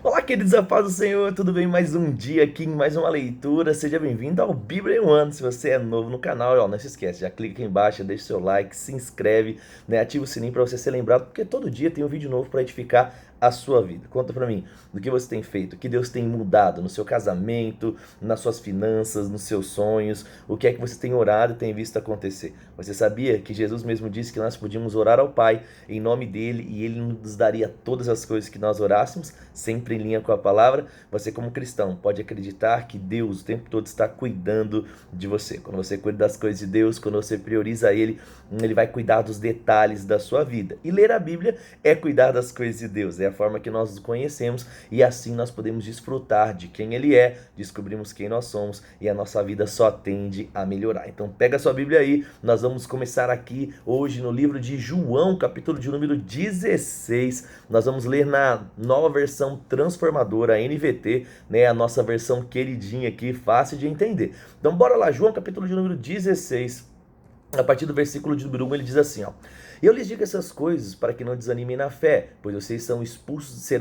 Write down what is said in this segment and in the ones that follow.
Olá, queridos, a paz do Senhor, tudo bem? Mais um dia aqui, mais uma leitura. Seja bem-vindo ao Bíblia em um ano. Se você é novo no canal, ó, não se esquece, já clica aqui embaixo, deixa o seu like, se inscreve, né? Ativa o sininho para você ser lembrado, porque todo dia tem um vídeo novo para edificar a sua vida. Conta pra mim do que você tem feito, o que Deus tem mudado no seu casamento, nas suas finanças, nos seus sonhos, o que é que você tem orado e tem visto acontecer. Você sabia que Jesus mesmo disse que nós podíamos orar ao Pai em nome dele e ele nos daria todas as coisas que nós orássemos, sempre em linha com a palavra? Você, como cristão, pode acreditar que Deus o tempo todo está cuidando de você. Quando você cuida das coisas de Deus, quando você prioriza ele vai cuidar dos detalhes da sua vida. E ler a Bíblia é cuidar das coisas de Deus, é a forma que nós o conhecemos e assim nós podemos desfrutar de quem ele é, descobrimos quem nós somos e a nossa vida só tende a melhorar. Então pega a sua Bíblia aí, nós vamos começar aqui hoje no livro de João, capítulo de número 16. Nós vamos ler na nova versão transformadora, a NVT, né, a nossa versão queridinha aqui, fácil de entender. Então bora lá, João, capítulo de número 16. A partir do versículo de número 1, ele diz assim, ó: Eu lhes digo essas coisas para que não desanimem na fé, pois vocês serão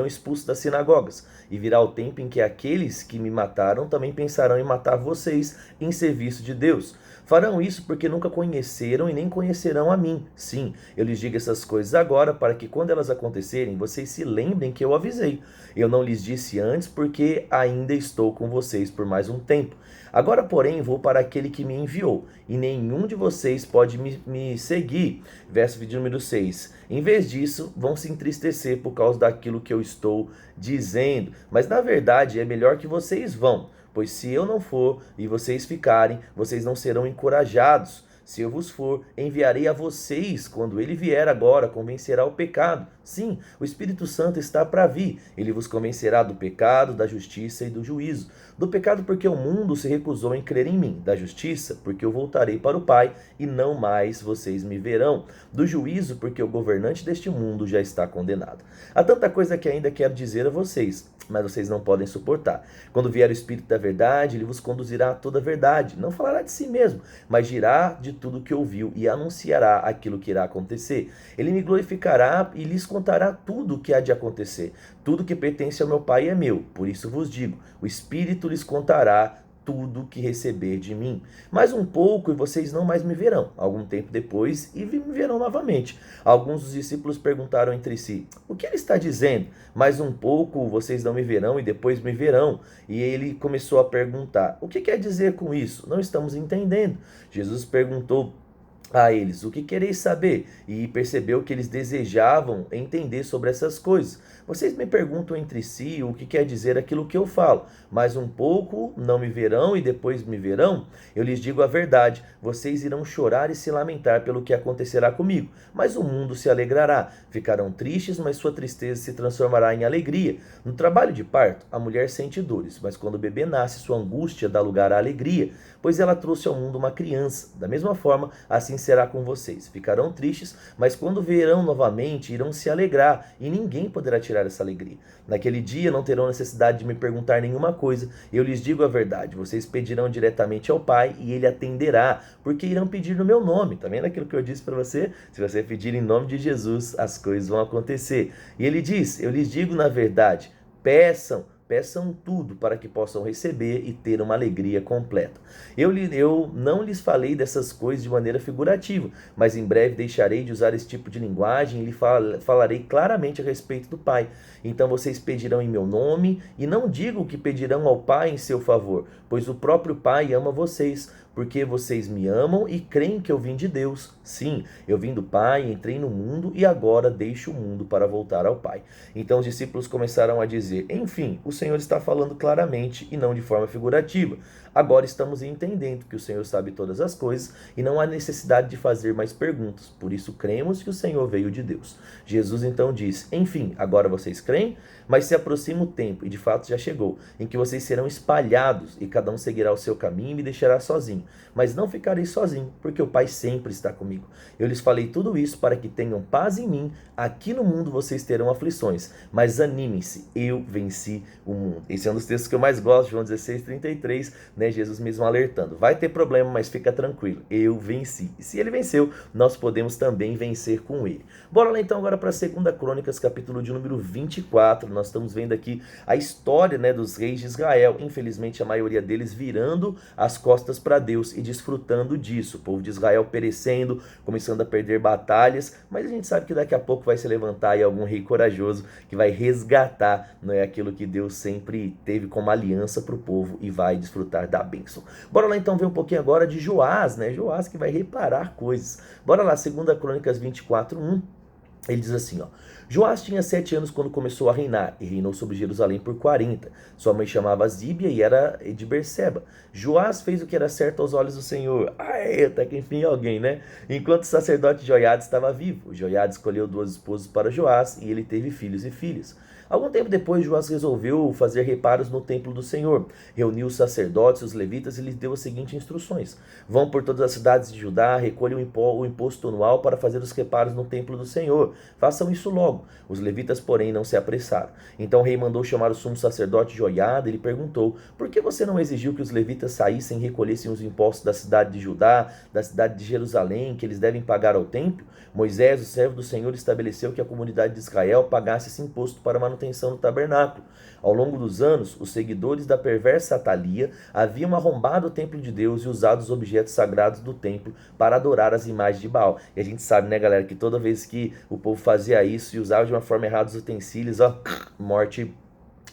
expulsos das sinagogas, e virá o tempo em que aqueles que me mataram também pensarão em matar vocês em serviço de Deus. Farão isso porque nunca conheceram e nem conhecerão a mim. Sim, eu lhes digo essas coisas agora para que quando elas acontecerem, vocês se lembrem que eu avisei. Eu não lhes disse antes porque ainda estou com vocês por mais um tempo. Agora, porém, vou para aquele que me enviou, e nenhum de vocês pode me seguir. Verso de número 6. Em vez disso, vão se entristecer por causa daquilo que eu estou dizendo. Mas, na verdade, é melhor que vocês vão, pois se eu não for e vocês ficarem, vocês não serão encorajados. Se eu vos for, enviarei a vocês. Quando ele vier agora, convencerá o pecado. Sim, o Espírito Santo está para vir. Ele vos convencerá do pecado, da justiça e do juízo. Do pecado, porque o mundo se recusou em crer em mim. Da justiça, porque eu voltarei para o Pai e não mais vocês me verão. Do juízo, porque o governante deste mundo já está condenado. Há tanta coisa que ainda quero dizer a vocês, mas vocês não podem suportar. Quando vier o Espírito da verdade, ele vos conduzirá a toda a verdade. Não falará de si mesmo, mas dirá de tudo que ouviu e anunciará aquilo que irá acontecer. Ele me glorificará e lhes contará tudo o que há de acontecer. Tudo que pertence ao meu Pai é meu. Por isso vos digo, o Espírito lhes contará tudo que receber de mim. Mais um pouco e vocês não mais me verão. Algum tempo depois e me verão novamente. Alguns dos discípulos perguntaram entre si: O que ele está dizendo? Mais um pouco vocês não me verão e depois me verão. E ele começou a perguntar: O que quer dizer com isso? Não estamos entendendo. Jesus perguntou a eles: O que quereis saber? E percebeu que eles desejavam entender sobre essas coisas. Vocês me perguntam entre si o que quer dizer aquilo que eu falo. Mais um pouco não me verão e depois me verão? Eu lhes digo a verdade: vocês irão chorar e se lamentar pelo que acontecerá comigo, mas o mundo se alegrará. Ficarão tristes, mas sua tristeza se transformará em alegria. No trabalho de parto, a mulher sente dores, mas quando o bebê nasce, sua angústia dá lugar à alegria, pois ela trouxe ao mundo uma criança. Da mesma forma, assim será com vocês. Ficarão tristes, mas quando verão novamente, irão se alegrar, e ninguém poderá tirar essa alegria. Naquele dia não terão necessidade de me perguntar nenhuma coisa. Eu lhes digo a verdade: vocês pedirão diretamente ao Pai e ele atenderá, porque irão pedir no meu nome. Tá vendo aquilo que eu disse para você? Se você pedir em nome de Jesus, as coisas vão acontecer. E ele diz: eu lhes digo na verdade, peçam tudo para que possam receber e ter uma alegria completa. Eu não lhes falei dessas coisas de maneira figurativa, mas em breve deixarei de usar esse tipo de linguagem e lhe falarei claramente a respeito do Pai. Então vocês pedirão em meu nome, e não digo que pedirão ao Pai em seu favor, pois o próprio Pai ama vocês, porque vocês me amam e creem que eu vim de Deus. Sim, eu vim do Pai, entrei no mundo e agora deixo o mundo para voltar ao Pai. Então os discípulos começaram a dizer: Enfim, o Senhor está falando claramente e não de forma figurativa. Agora estamos entendendo que o Senhor sabe todas as coisas e não há necessidade de fazer mais perguntas. Por isso cremos que o Senhor veio de Deus. Jesus então disse: Enfim, agora vocês creem? Mas se aproxima o tempo, e de fato já chegou, em que vocês serão espalhados e cada um seguirá o seu caminho e me deixará sozinho. mas não ficarei sozinho, porque o Pai sempre está comigo. Eu lhes falei tudo isso para que tenham paz em mim. Aqui no mundo vocês terão aflições, mas animem-se, eu venci o mundo. Esse é um dos textos que eu mais gosto, João 16:33, né? Jesus mesmo alertando. Vai ter problema, mas fica tranquilo, eu venci. E se ele venceu, nós podemos também vencer com ele. Bora lá então agora para 2 Crônicas, capítulo de número 24. Nós estamos vendo aqui a história, né, dos reis de Israel. Infelizmente a maioria deles virando as costas para Deus e desfrutando disso. O povo de Israel perecendo, começando a perder batalhas, mas a gente sabe que daqui a pouco vai se levantar aí algum rei corajoso que vai resgatar, né, aquilo que Deus sempre teve como aliança para o povo e vai desfrutar da bênção. Bora lá então ver um pouquinho agora de Joás, né? Joás que vai reparar coisas. Bora lá, 2 Crônicas 24:1. Ele diz assim, ó: Joás tinha 7 anos quando começou a reinar, e reinou sobre Jerusalém por 40. Sua mãe chamava Zíbia e era de Berseba. Joás fez o que era certo aos olhos do Senhor. Até que enfim alguém, né? Enquanto o sacerdote Joiada estava vivo, Joiada escolheu 2 esposas para Joás, e ele teve filhos e filhas. Algum tempo depois, Joás resolveu fazer reparos no templo do Senhor. Reuniu os sacerdotes e os levitas e lhes deu as seguintes instruções: vão por todas as cidades de Judá, recolham o imposto anual para fazer os reparos no templo do Senhor. Façam isso logo. Os levitas, porém, não se apressaram. Então o rei mandou chamar o sumo sacerdote Joiada e lhe perguntou: por que você não exigiu que os levitas saíssem e recolhessem os impostos da cidade de Judá, da cidade de Jerusalém, que eles devem pagar ao templo? Moisés, o servo do Senhor, estabeleceu que a comunidade de Israel pagasse esse imposto para a manutenção do tabernáculo. Ao longo dos anos, os seguidores da perversa Atalia haviam arrombado o templo de Deus e usado os objetos sagrados do templo para adorar as imagens de Baal. E a gente sabe, né, galera, que toda vez que o povo fazia isso e usava de uma forma errada os utensílios, morte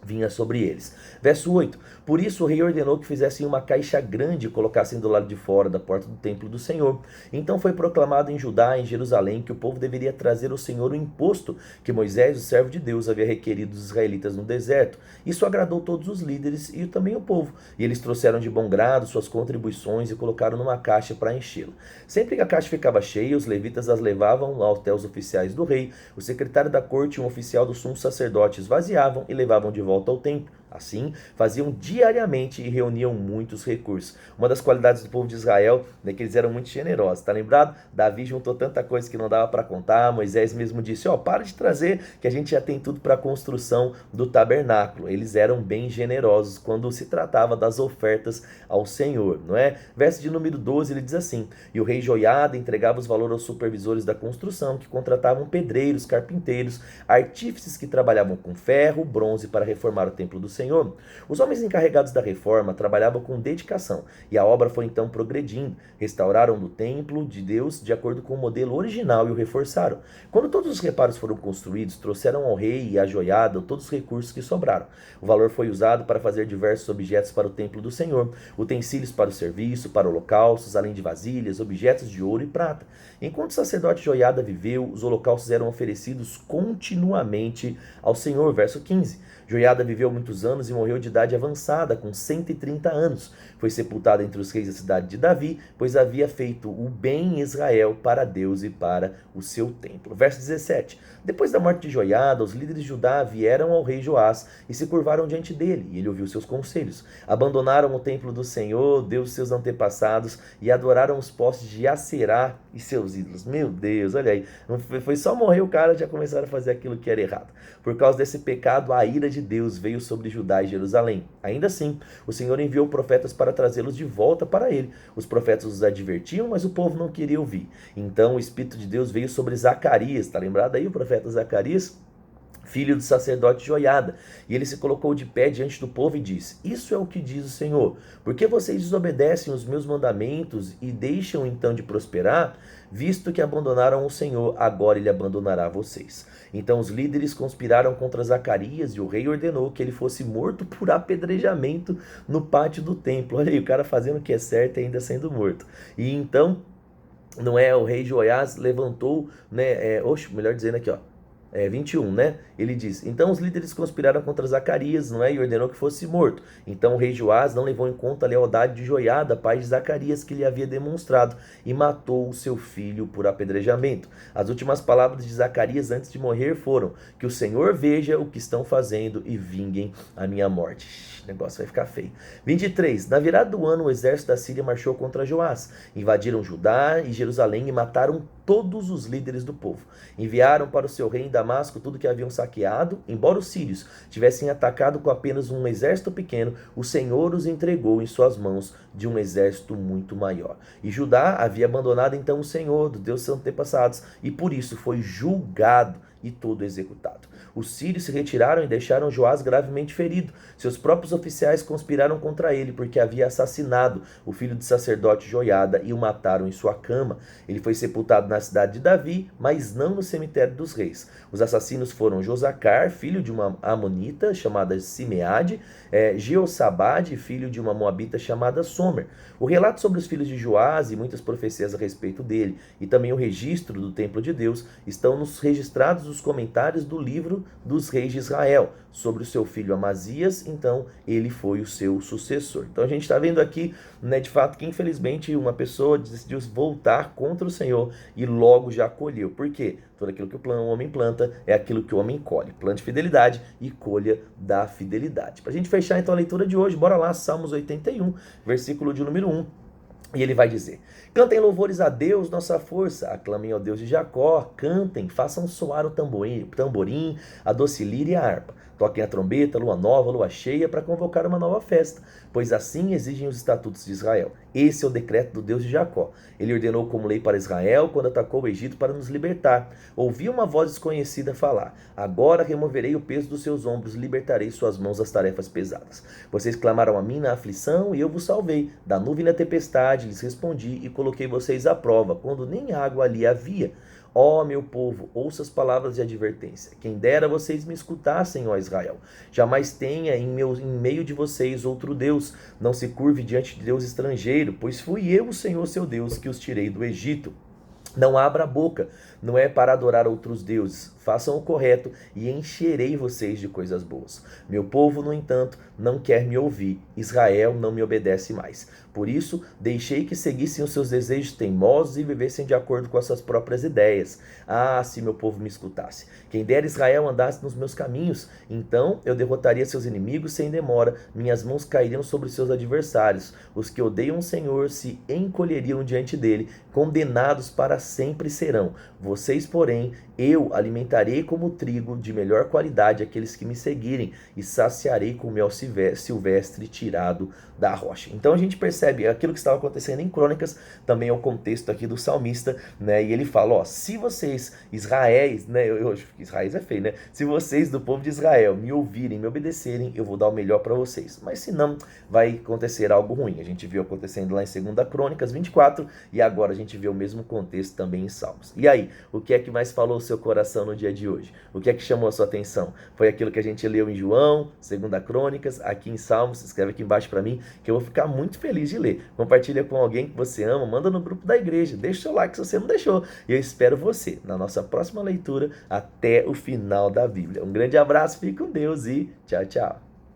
vinha sobre eles. Verso 8. Por isso o rei ordenou que fizessem uma caixa grande e colocassem do lado de fora da porta do templo do Senhor. Então foi proclamado em Judá e em Jerusalém que o povo deveria trazer ao Senhor o imposto que Moisés, o servo de Deus, havia requerido dos israelitas no deserto. Isso agradou todos os líderes e também o povo. E eles trouxeram de bom grado suas contribuições e colocaram numa caixa para enchê-la. Sempre que a caixa ficava cheia, os levitas as levavam até os oficiais do rei. O secretário da corte e um oficial do sumo sacerdote esvaziavam e levavam de volta ao templo. Assim, faziam diariamente e reuniam muitos recursos. Uma das qualidades do povo de Israel é que eles eram muito generosos, tá lembrado? Davi juntou tanta coisa que não dava para contar. Moisés mesmo disse: para de trazer, que a gente já tem tudo para a construção do tabernáculo. Eles eram bem generosos quando se tratava das ofertas ao Senhor, não é? Verso de número 12, ele diz assim: e o rei Joiada entregava os valores aos supervisores da construção, que contratavam pedreiros, carpinteiros, artífices que trabalhavam com ferro, bronze para reformar o templo do Senhor. Os homens encarregados da reforma trabalhavam com dedicação, e a obra foi então progredindo. Restauraram o templo de Deus de acordo com o modelo original e o reforçaram. Quando todos os reparos foram construídos, trouxeram ao rei e à Joiada todos os recursos que sobraram. O valor foi usado para fazer diversos objetos para o templo do Senhor, utensílios para o serviço, para holocaustos, além de vasilhas, objetos de ouro e prata. Enquanto o sacerdote Joiada viveu, os holocaustos eram oferecidos continuamente ao Senhor. Verso 15. Joiada viveu muitos anos e morreu de idade avançada, com 130 anos. Foi sepultado entre os reis da cidade de Davi, pois havia feito o bem em Israel para Deus e para o seu templo. Verso 17. Depois da morte de Joiada, os líderes de Judá vieram ao rei Joás e se curvaram diante dele, e ele ouviu seus conselhos. Abandonaram o templo do Senhor, Deus de seus antepassados, e adoraram os postes de Aserá e seus ídolos. Meu Deus, olha aí. Não foi só morrer o cara, já começaram a fazer aquilo que era errado. Por causa desse pecado, a ira de Deus veio sobre Judá e Jerusalém. Ainda assim, o Senhor enviou profetas para trazê-los de volta para ele. Os profetas os advertiam, mas o povo não queria ouvir. Então o Espírito de Deus veio sobre Zacarias. Está lembrado aí o profeta Zacarias? Filho do sacerdote Joiada, e ele se colocou de pé diante do povo e disse: isso é o que diz o Senhor, porque vocês desobedecem os meus mandamentos e deixam então de prosperar, visto que abandonaram o Senhor, agora ele abandonará vocês. Então os líderes conspiraram contra Zacarias e o rei ordenou que ele fosse morto por apedrejamento no pátio do templo. Olha aí, o cara fazendo o que é certo e ainda sendo morto. E então, não é, o rei Joiás levantou, né, melhor dizendo aqui, 21, né? Ele diz: então os líderes conspiraram contra Zacarias, não é? E ordenou que fosse morto. Então o rei Joás não levou em conta a lealdade de Joiada, pai de Zacarias, que lhe havia demonstrado, e matou o seu filho por apedrejamento. As últimas palavras de Zacarias antes de morrer foram: que o Senhor veja o que estão fazendo e vinguem a minha morte. O negócio vai ficar feio. 23. Na virada do ano, o exército da Síria marchou contra Joás. Invadiram Judá e Jerusalém e mataram todos os líderes do povo. Enviaram para o seu rei em Damasco tudo que haviam saqueado. Embora os sírios tivessem atacado com apenas um exército pequeno, o Senhor os entregou em suas mãos de um exército muito maior. E Judá havia abandonado então o Senhor, do Deus dos seus antepassados, e por isso foi julgado e todo executado. Os sírios se retiraram e deixaram Joás gravemente ferido. Seus próprios oficiais conspiraram contra ele, porque havia assassinado o filho do sacerdote Joiada e o mataram em sua cama. Ele foi sepultado na cidade de Davi, mas não no cemitério dos reis. Os assassinos foram Josacar, filho de uma amonita chamada Simeade, Jeossabade, filho de uma moabita chamada Somer. O relato sobre os filhos de Joás e muitas profecias a respeito dele, e também o registro do templo de Deus, estão registrados nos comentários do livro dos reis de Israel, sobre o seu filho Amazias. Então ele foi o seu sucessor. Então a gente está vendo aqui, né, de fato, que infelizmente uma pessoa decidiu voltar contra o Senhor e logo já colheu. Por quê? Tudo aquilo que o homem planta é aquilo que o homem colhe. Plante fidelidade e colha da fidelidade. Para a gente fechar então a leitura de hoje, bora lá, Salmos 81, versículo de número 1. E ele vai dizer: cantem louvores a Deus, nossa força, aclamem ao Deus de Jacó, cantem, façam soar o tamborim, a doce lira e a harpa. Toquem a trombeta, lua nova, lua cheia, para convocar uma nova festa, pois assim exigem os estatutos de Israel. Esse é o decreto do Deus de Jacó. Ele ordenou como lei para Israel quando atacou o Egito para nos libertar. Ouvi uma voz desconhecida falar: agora removerei o peso dos seus ombros, libertarei suas mãos das tarefas pesadas. Vocês clamaram a mim na aflição e eu vos salvei. Da nuvem na tempestade lhes respondi e coloquei vocês à prova, quando nem água ali havia. Ó meu povo, ouça as palavras de advertência. Quem dera vocês me escutassem, ó Israel. Jamais tenha em meio de vocês outro Deus. Não se curve diante de Deus estrangeiro, pois fui eu, o Senhor seu Deus, que os tirei do Egito. Não abra a boca, não é para adorar outros deuses. Façam o correto e encherei vocês de coisas boas. Meu povo, no entanto, não quer me ouvir. Israel não me obedece mais. Por isso, deixei que seguissem os seus desejos teimosos e vivessem de acordo com as suas próprias ideias. Ah, se meu povo me escutasse. Quem dera Israel andasse nos meus caminhos, então eu derrotaria seus inimigos sem demora. Minhas mãos cairiam sobre seus adversários. Os que odeiam o Senhor se encolheriam diante dele, condenados para sempre serão. Vocês, porém, eu alimentarei como trigo de melhor qualidade aqueles que me seguirem e saciarei com mel silvestre tirado da rocha. Então a gente percebe aquilo que estava acontecendo em Crônicas, também é o contexto aqui do salmista, né? E ele fala, ó, se vocês, Israéis, né? Eu acho que Israéis é feio, né? Se vocês do povo de Israel me ouvirem, me obedecerem, eu vou dar o melhor para vocês. Mas se não, vai acontecer algo ruim. A gente viu acontecendo lá em 2 Crônicas 24 e agora a gente vê o mesmo contexto também em Salmos. E aí, o que é que mais falou o seu coração no dia de hoje? O que é que chamou a sua atenção? Foi aquilo que a gente leu em João, 2 Crônicas, aqui em Salmos? Escreve aqui embaixo para mim, que eu vou ficar muito feliz de ler. Compartilha com alguém que você ama, manda no grupo da igreja, deixa o seu like se você não deixou. E eu espero você na nossa próxima leitura até o final da Bíblia. Um grande abraço, fique com Deus e tchau, tchau.